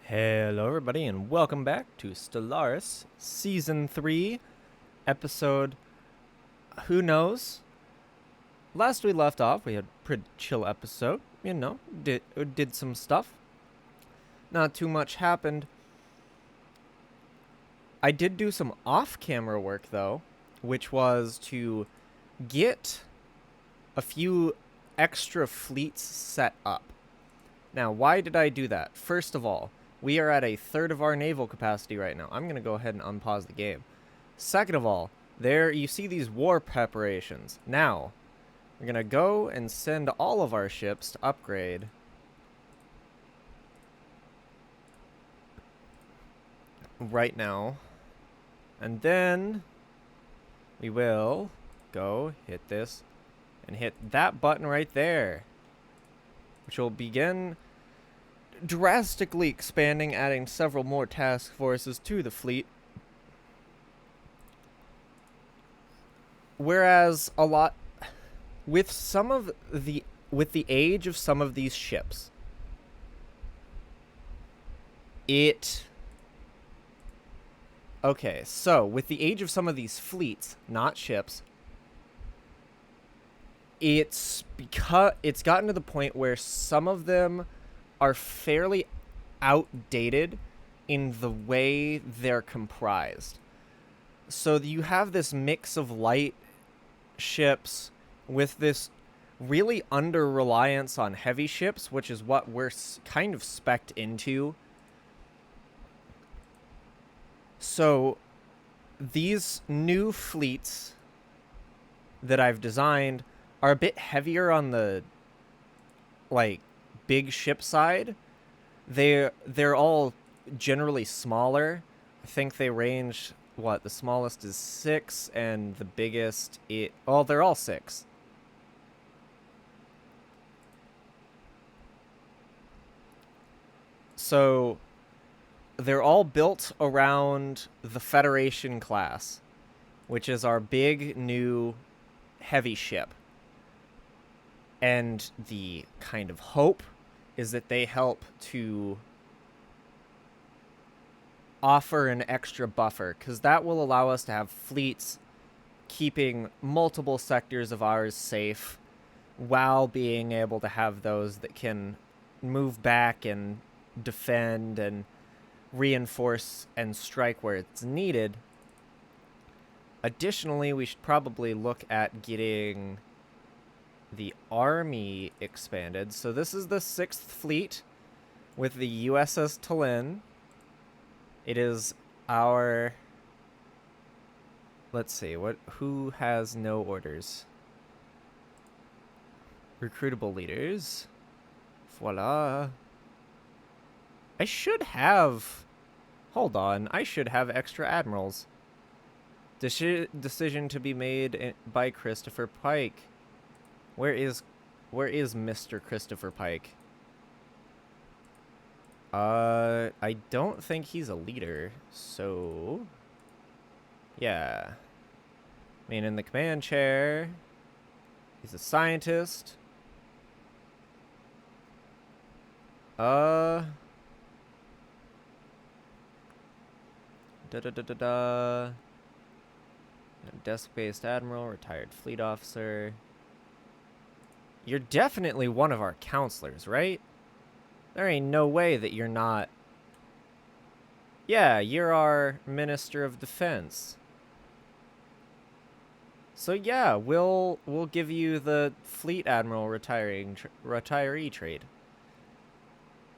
Hello, everybody, and welcome back to Stellaris Season 3, episode Who Knows? Last we left off, we had a pretty chill episode. Did some stuff. Not too much happened. I did do some off-camera work, though, which was to get a few extra fleets set up. Now, why did I do that? First of all, we are at a third of our naval capacity right now. I'm going to go ahead and unpause the game. Second of all, there you see these war preparations. Now, we're going to go and send all of our ships to upgrade. Right now. And then we will go hit this and hit that button right there, which will begin drastically expanding, adding several more task forces to the fleet. Whereas a lot with the age of some of these ships, so with the age of some of these fleets, not ships, it's gotten to the point where some of them are fairly outdated in the way they're comprised. So you have this mix of light ships with this really under reliance on heavy ships, which is what we're kind of spec'd into. So these new fleets that I've designed are a bit heavier on the big ship side. They're all generally smaller. I think they range, the smallest is 6 and the biggest they're all 6. So they're all built around the Federation class, which is our big new heavy ship. And the kind of hope is that they help to offer an extra buffer, because that will allow us to have fleets keeping multiple sectors of ours safe while being able to have those that can move back and defend and reinforce and strike where it's needed. Additionally, we should probably look at getting the army expanded. So this is the 6th fleet with the USS Tallinn. It is our... Let's see, who has no orders? Recruitable leaders. Voila. I should have... Hold on, I should have extra admirals. Decision to be made by Christopher Pike. Where is Mr. Christopher Pike? I don't think he's a leader, so... Yeah. I mean, in the command chair, he's a scientist. Desk-based admiral, retired fleet officer. You're definitely one of our counselors, right? There ain't no way that you're not. Yeah, you're our Minister of Defense. So yeah, we'll give you the Fleet Admiral retiree trade.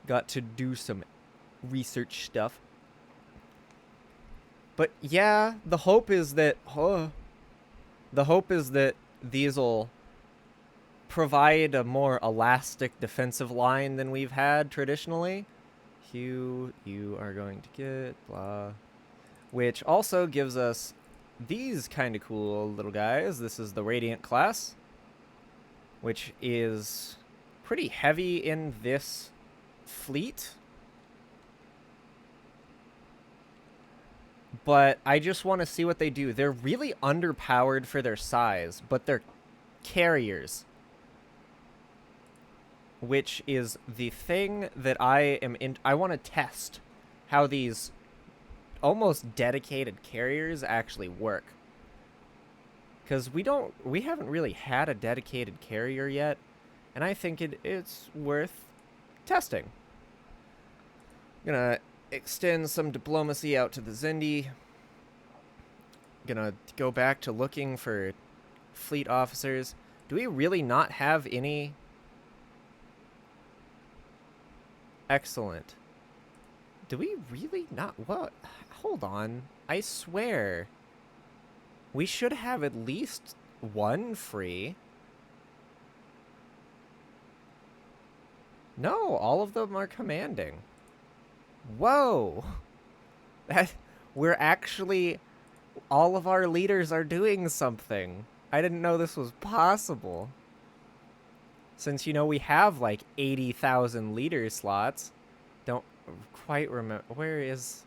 Got to do some research stuff. But yeah, the hope is that these will provide a more elastic defensive line than we've had traditionally. Hugh, you are going to get blah. Which also gives us these kind of cool little guys. This is the Radiant class, which is pretty heavy in this fleet. But I just want to see what they do. They're really underpowered for their size, but they're carriers. which is the thing that I want to test how these almost dedicated carriers actually work. Because we haven't really had a dedicated carrier yet, and I think it's worth testing. Gonna extend some diplomacy out to the Zindi. Gonna go back to looking for fleet officers. Do we really not have any? Excellent. Do we really not? What? Hold on. I swear. We should have at least one free. No, all of them are commanding. Whoa. We're actually... All of our leaders are doing something. I didn't know this was possible. Since, we have like 80,000 leader slots. Don't quite remember. Where is...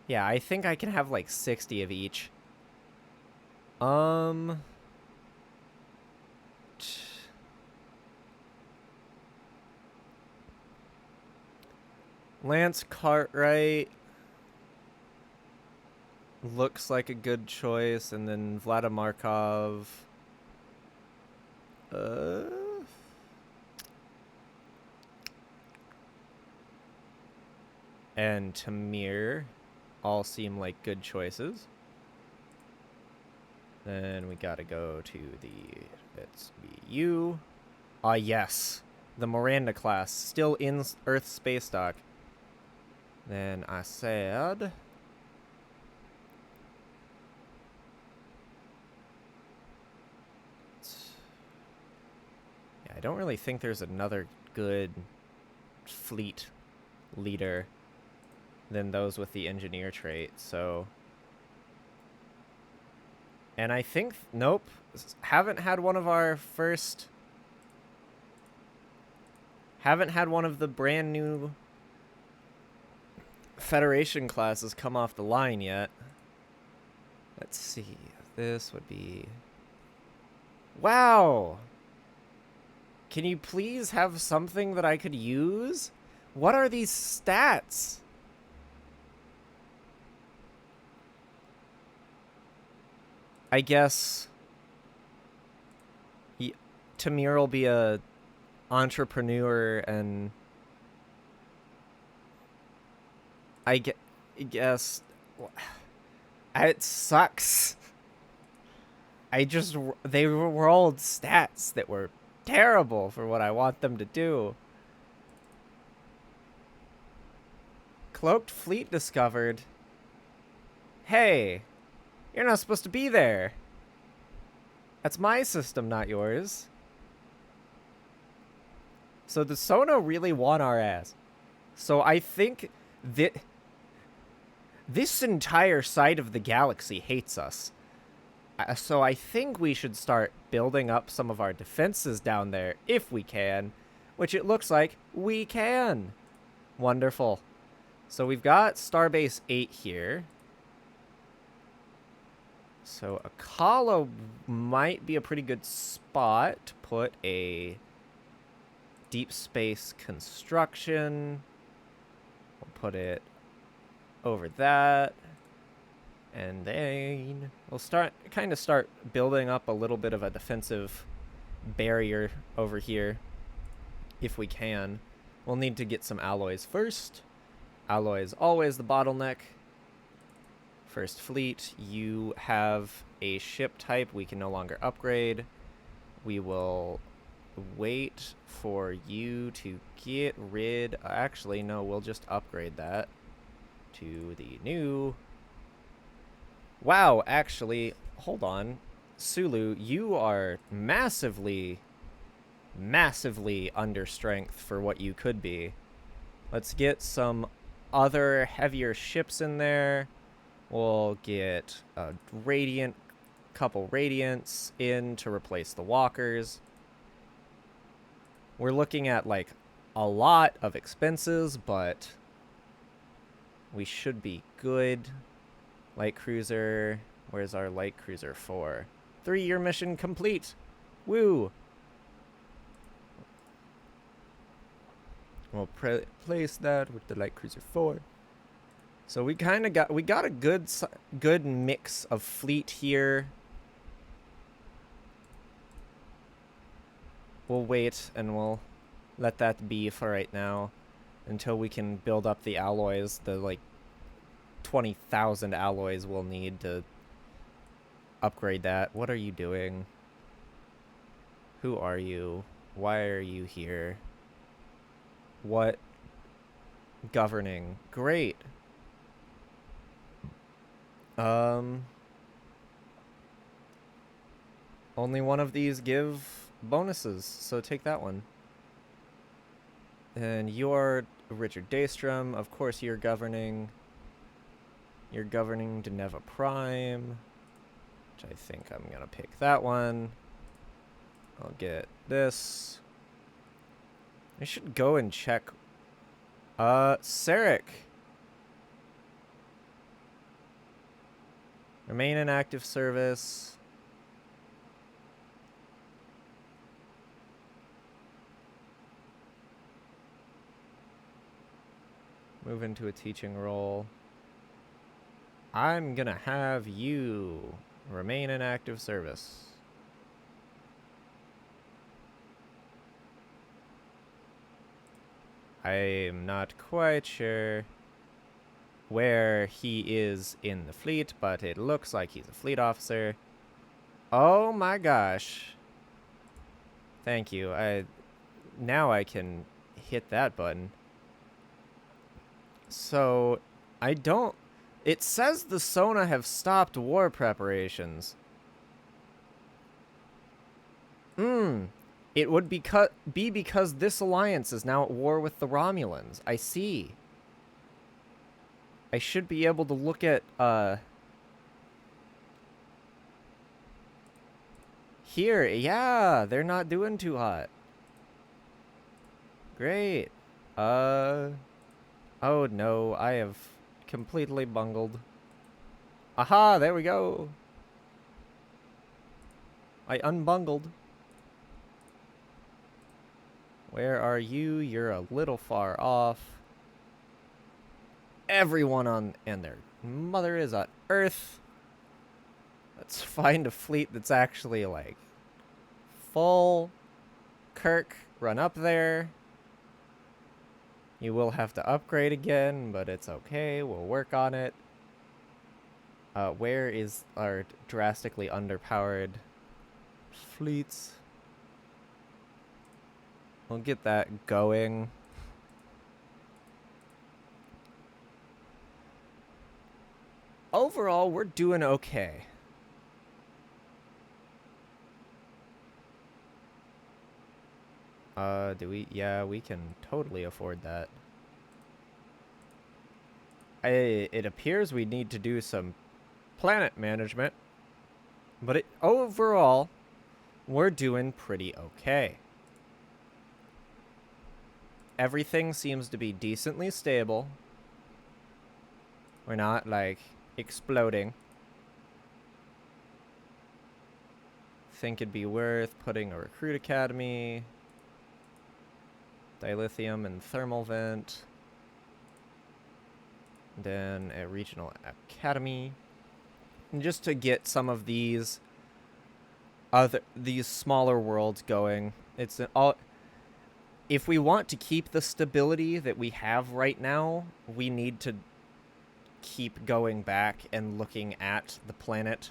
Yeah, I think I can have like 60 of each. Lance Cartwright looks like a good choice, and then Vladimarkov. And Tamir all seem like good choices. Then we gotta go to let's be you. Ah, yes. The Miranda class, still in Earth space dock. Then I said... Yeah, I don't really think there's another good fleet leader than those with the engineer trait, so... And I think, nope, haven't had one of the brand new Federation classes come off the line yet. Let's see, this would be... Wow! Can you please have something that I could use? What are these stats? I guess Tamir will be a entrepreneur, and I guess it sucks. They rolled stats that were terrible for what I want them to do. Cloaked fleet discovered. Hey. You're not supposed to be there. That's my system, not yours. So the Sono really want our ass. So I think that this entire side of the galaxy hates us. So I think we should start building up some of our defenses down there, if we can. Which it looks like we can. Wonderful. So we've got Starbase 8 here. So Akala might be a pretty good spot to put a deep space construction. We'll put it over that. And then we'll start building up a little bit of a defensive barrier over here if we can. We'll need to get some alloys first. Alloys always the bottleneck. First Fleet, you have a ship type we can no longer upgrade. We will wait for you to get rid... Actually, no, we'll just upgrade that to the new... Wow, actually, hold on. Sulu, you are massively under strength for what you could be. Let's get some other heavier ships in there. We'll get a couple Radiants in to replace the Walkers. We're looking at, like, a lot of expenses, but we should be good. Light Cruiser. Where's our Light Cruiser for? 3-year mission complete. Woo! We'll place that with the light cruiser 4. So we kind of got a good mix of fleet here. We'll wait and we'll let that be for right now until we can build up the alloys, the like 20,000 alloys we'll need to upgrade that. What are you doing? Who are you? Why are you here? What? Governing. Great. Only one of these give bonuses, so take that one. And you're Richard Daystrom. Of course you're governing. You're governing Geneva Prime, which I think I'm gonna pick that one. I'll get this. I should go and check. Sarek. Remain in active service. Move into a teaching role. I'm gonna have you remain in active service. I'm not quite sure where he is in the fleet, but it looks like he's a fleet officer. Oh my gosh. Thank you. Now I can hit that button. So, I don't... It says the Sona have stopped war preparations. It would be because this alliance is now at war with the Romulans. I see. I should be able to look at, here, yeah, they're not doing too hot. Great. Oh no, I have completely bungled. Aha, there we go. I unbungled. Where are you? You're a little far off. Everyone on and their mother is on Earth. Let's find a fleet that's actually like full. Kirk, run up there. You will have to upgrade again, but it's okay. We'll work on it. Where is our drastically underpowered fleets? We'll get that going. Overall, we're doing okay. Do we? Yeah, we can totally afford that. It appears we need to do some planet management, but overall, we're doing pretty okay. Everything seems to be decently stable. We're not, like, exploding. Think it'd be worth putting a recruit academy, dilithium and thermal vent, then a regional academy, and just to get some of these smaller worlds going. It's all. If we want to keep the stability that we have right now, we need to keep going back and looking at the planet,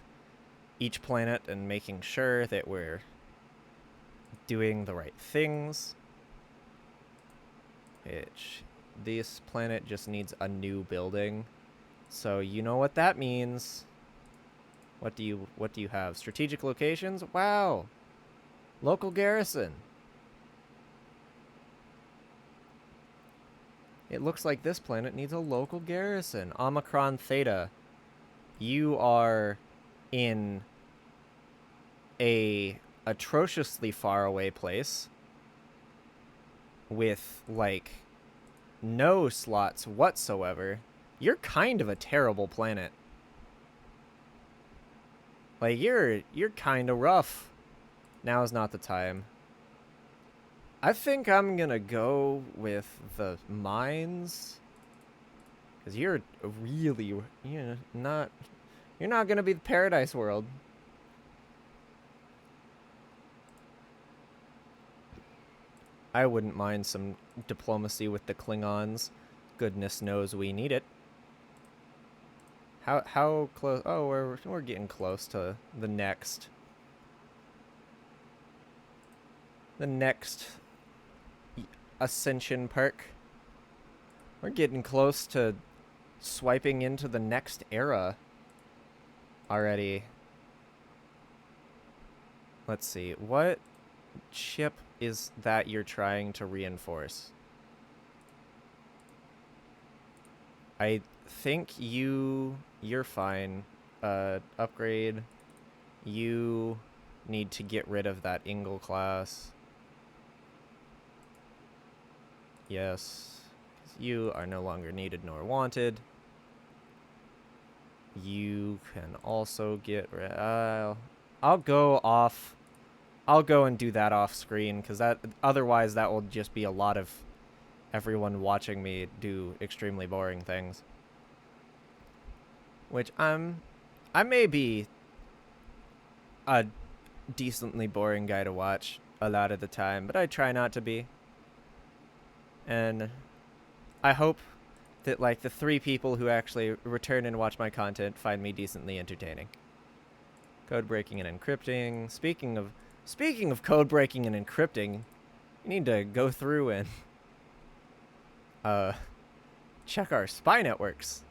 each planet, and making sure that we're doing the right things. This planet just needs a new building. So you know what that means. What do you have? Strategic locations? Wow. Local garrison. It looks like this planet needs a local garrison. Omicron Theta. You are in a atrociously far away place with, like, no slots whatsoever. You're kind of a terrible planet. Like, you're kind of rough. Now is not the time. I think I'm gonna go with the mines. Because you're really, you're not gonna be the paradise world. I wouldn't mind some diplomacy with the Klingons. Goodness knows we need it. How close? Oh, we're getting close to the next ascension perk. We're getting close to swiping into the next era already. Let's see. What ship is that you're trying to reinforce? I think you're fine. Upgrade. You need to get rid of that Ingle class. Yes. You are no longer needed nor wanted. You can also get rid. I'll go off. I'll go and do that off screen because otherwise that will just be a lot of everyone watching me do extremely boring things. Which I may be a decently boring guy to watch a lot of the time, but I try not to be. And I hope that like the 3 people who actually return and watch my content find me decently entertaining. Code breaking and encrypting. Speaking of code breaking and encrypting, you need to go through and check our spy networks.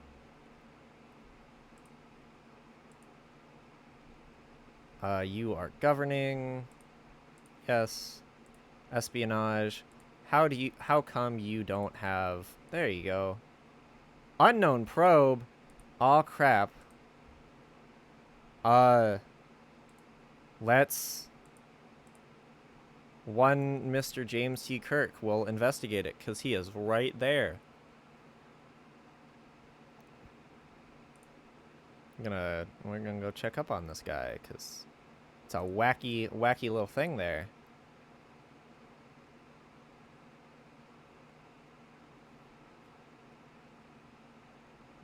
You are governing. Yes. Espionage. How come you don't have, there you go. Unknown probe. Aw, crap. Let's, one Mr. James T. Kirk will investigate it, because he is right there. We're gonna go check up on this guy, because it's a wacky little thing there.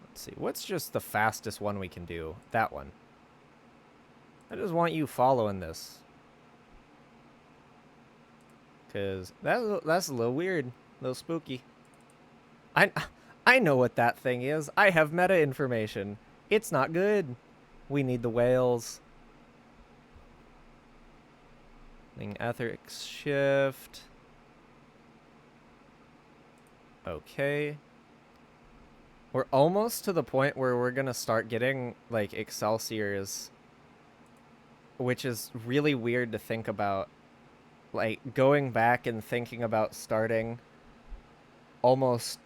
Let's see, what's just the fastest one we can do? That one. I just want you following this. Because that's a little weird. A little spooky. I know what that thing is. I have meta information. It's not good. We need the whales. Ethics shift. Okay. We're almost to the point where we're gonna start getting, like, Excelsiors. Which is really weird to think about. Like, going back and thinking about starting almost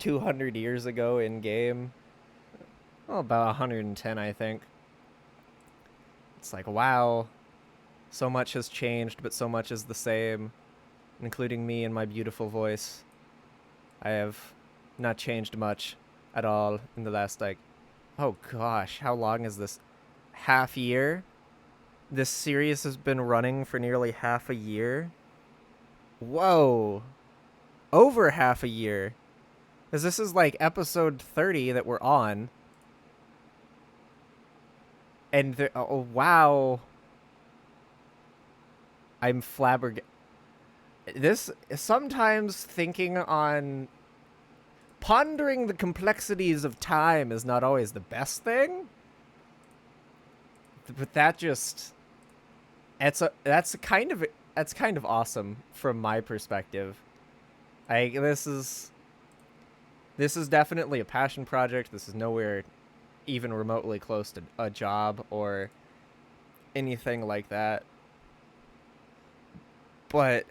200 years ago in game. Well, about 110, I think. It's like, wow. So much has changed, but so much is the same. Including me and my beautiful voice. I have not changed much at all in the last, like, oh gosh, how long is this? Half year? This series has been running for nearly half a year. Whoa. Over half a year. Because this is like episode 30 that we're on. And oh, wow. I'm flabbergasted. This, sometimes thinking on pondering the complexities of time is not always the best thing. But that just, that's kind of awesome from my perspective. This is definitely a passion project. This is nowhere even remotely close to a job or anything like that. But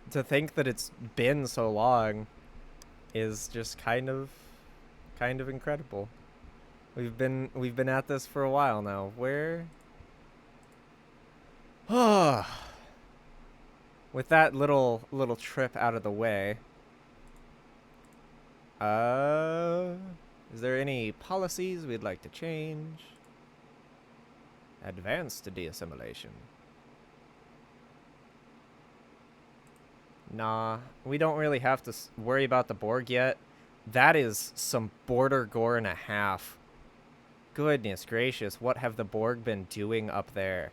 to think that it's been so long is just kind of incredible. We've been at this for a while now. With that little trip out of the way, is there any policies we'd like to change? Advanced de-assimilation. Nah, we don't really have to worry about the Borg yet. That is some border gore and a half. Goodness gracious, what have the Borg been doing up there?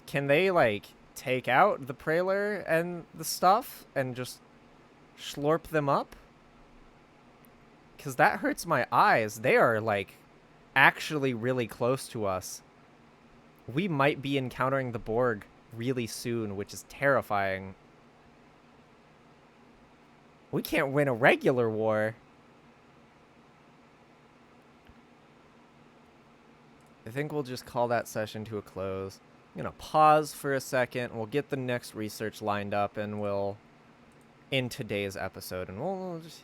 Can they, like, take out the Praetor and the stuff and just slurp them up? Because that hurts my eyes. They are, like, actually really close to us. We might be encountering the Borg really soon, which is terrifying. We can't win a regular war. I think we'll just call that session to a close. I'm going to pause for a second. We'll get the next research lined up, and we'll in today's episode. And we'll just...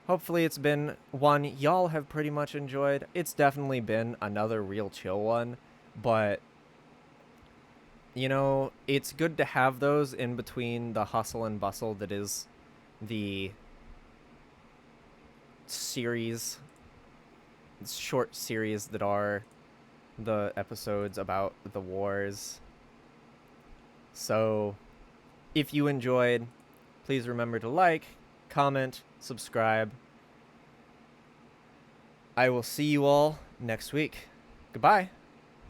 Hopefully it's been one y'all have pretty much enjoyed. It's definitely been another real chill one. But, you know, it's good to have those in between the hustle and bustle that is the series, short series that are the episodes about the wars. So, if you enjoyed, please remember to like, comment, subscribe. I will see you all next week. Goodbye.